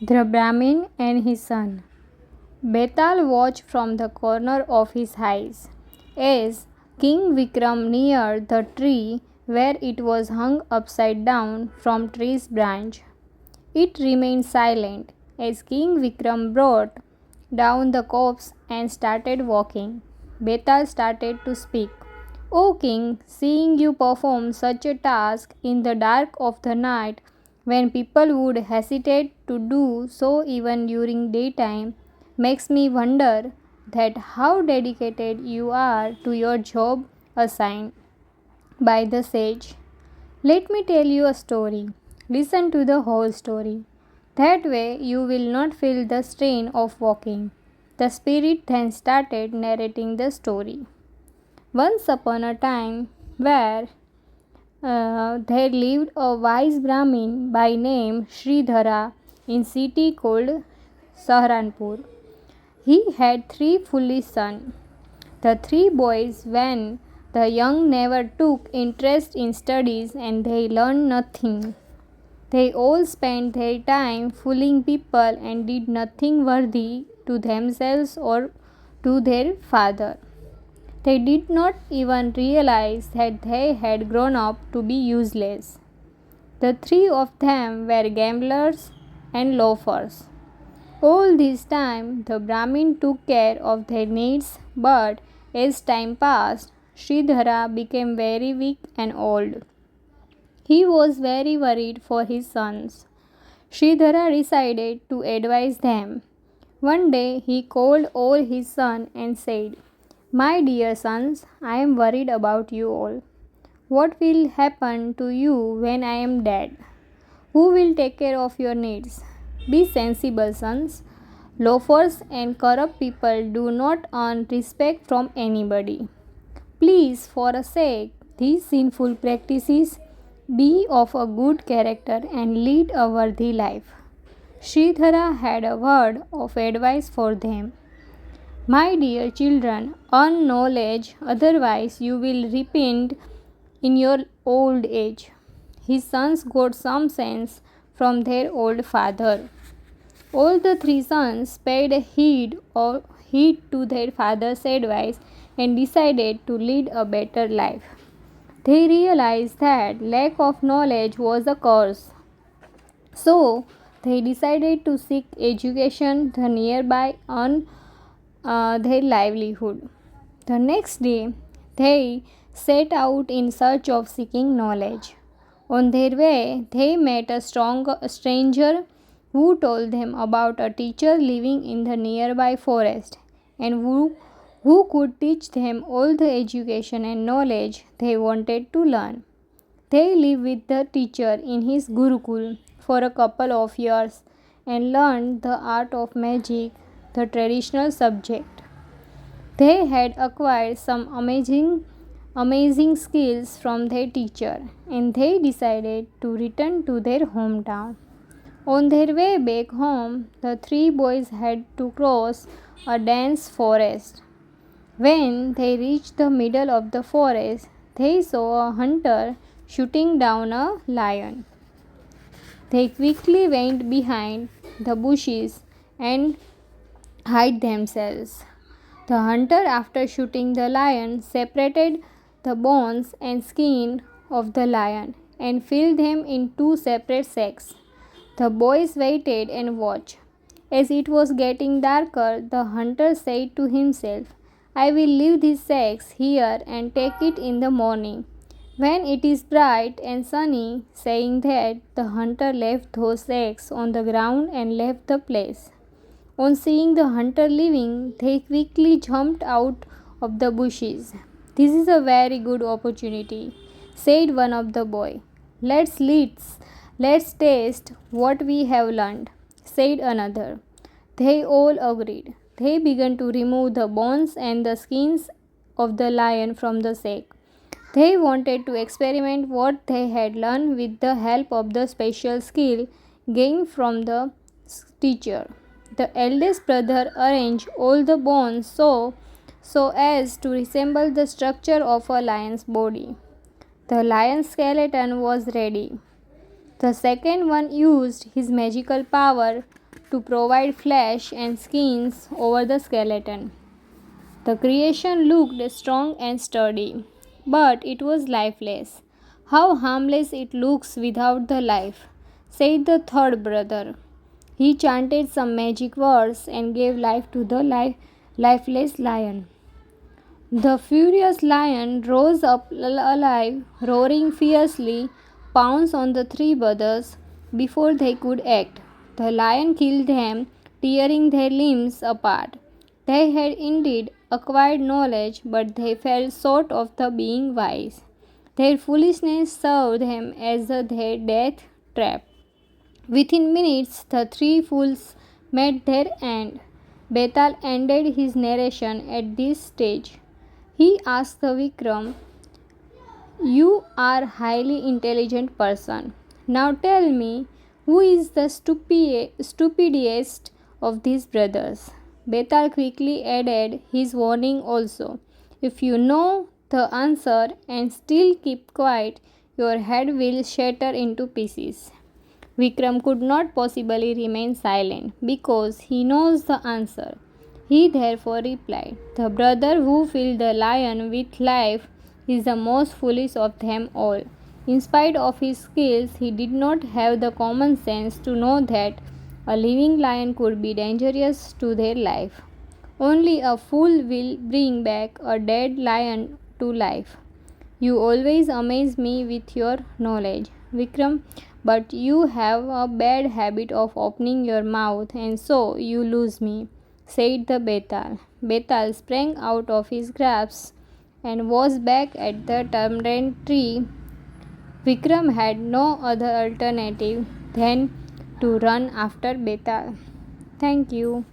The Brahmin and his son. Betal watched from the corner of his eyes as King Vikram neared the tree where it was hung upside down from tree's branch. It remained silent as King Vikram brought down the corpse and started walking. Betal started to speak. O king, seeing you perform such a task in the dark of the night, when people would hesitate to do so even during daytime, makes me wonder that how dedicated you are to your job assigned by the sage. Let me tell you a story. Listen to the whole story. That way you will not feel the strain of walking. The spirit then started narrating the story. Once upon a time, where there lived a wise Brahmin by name Sridhara in city called Saharanpur. He had three foolish sons. The three boys, when the young, never took interest in studies and they learned nothing. They all spent their time fooling people and did nothing worthy to themselves or to their father. They did not even realize that they had grown up to be useless. The three of them were gamblers and loafers. All this time, the Brahmin took care of their needs, but as time passed, Sridhara became very weak and old. He was very worried for his sons. Sridhara decided to advise them. One day he called all his sons and said, My dear sons, I am worried about you all. What will happen to you when I am dead? Who will take care of your needs? Be sensible, sons. Loafers and corrupt people do not earn respect from anybody. Please, for a sake, these sinful practices, be of a good character and lead a worthy life. Sridhara had a word of advice for them. My dear children, earn knowledge, otherwise you will repent in your old age. His sons got some sense from their old father. All the three sons paid heed to their father's advice and decided to lead a better life. They realized that lack of knowledge was a curse. So they decided to seek education the nearby earn their livelihood. The next day, they set out in search of seeking knowledge. On their way, they met a stranger who told them about a teacher living in the nearby forest and who could teach them all the education and knowledge they wanted to learn. They lived with the teacher in his Gurukul for a couple of years and learned the art of magic, the traditional subject. They had acquired some amazing skills from their teacher and they decided to return to their hometown. On their way back home, the three boys had to cross a dense forest. When they reached the middle of the forest, they saw a hunter shooting down a lion. They quickly went behind the bushes and hid themselves. The hunter, after shooting the lion, separated the bones and skin of the lion and filled them in two separate sacks. The boys waited and watched. As it was getting darker, the hunter said to himself, I will leave these sacks here and take it in the morning, when it is bright and sunny. Saying that, the hunter left those sacks on the ground and left the place. On seeing the hunter leaving, they quickly jumped out of the bushes. This is a very good opportunity, said one of the boys. Let's taste what we have learned, said another. They all agreed. They began to remove the bones and the skins of the lion from the sack. They wanted to experiment what they had learned with the help of the special skill gained from the teacher. The eldest brother arranged all the bones so as to resemble the structure of a lion's body. The lion's skeleton was ready. The second one used his magical power to provide flesh and skins over the skeleton. The creation looked strong and sturdy, but it was lifeless. How harmless it looks without the life, said the third brother. He chanted some magic words and gave life to the lifeless lion. The furious lion rose up alive, roaring fiercely, pounced on the three brothers before they could act. The lion killed them, tearing their limbs apart. They had indeed acquired knowledge, but they fell short of the being wise. Their foolishness served them as their death trap. Within minutes, the three fools met their end. Betal ended his narration at this stage. He asked the Vikram, "You are a highly intelligent person. Now tell me, who is the stupidest of these brothers?" Betal quickly added his warning also. "If you know the answer and still keep quiet, your head will shatter into pieces." Vikram could not possibly remain silent because he knows the answer. He therefore replied, "The brother who filled the lion with life is the most foolish of them all. In spite of his skills, he did not have the common sense to know that a living lion could be dangerous to their life. Only a fool will bring back a dead lion to life. You always amaze me with your knowledge, Vikram, but you have a bad habit of opening your mouth, and so you lose me," said the Betal. Betal sprang out of his grasp and was back at the tamarind tree. Vikram had no other alternative than to run after Betal. Thank you.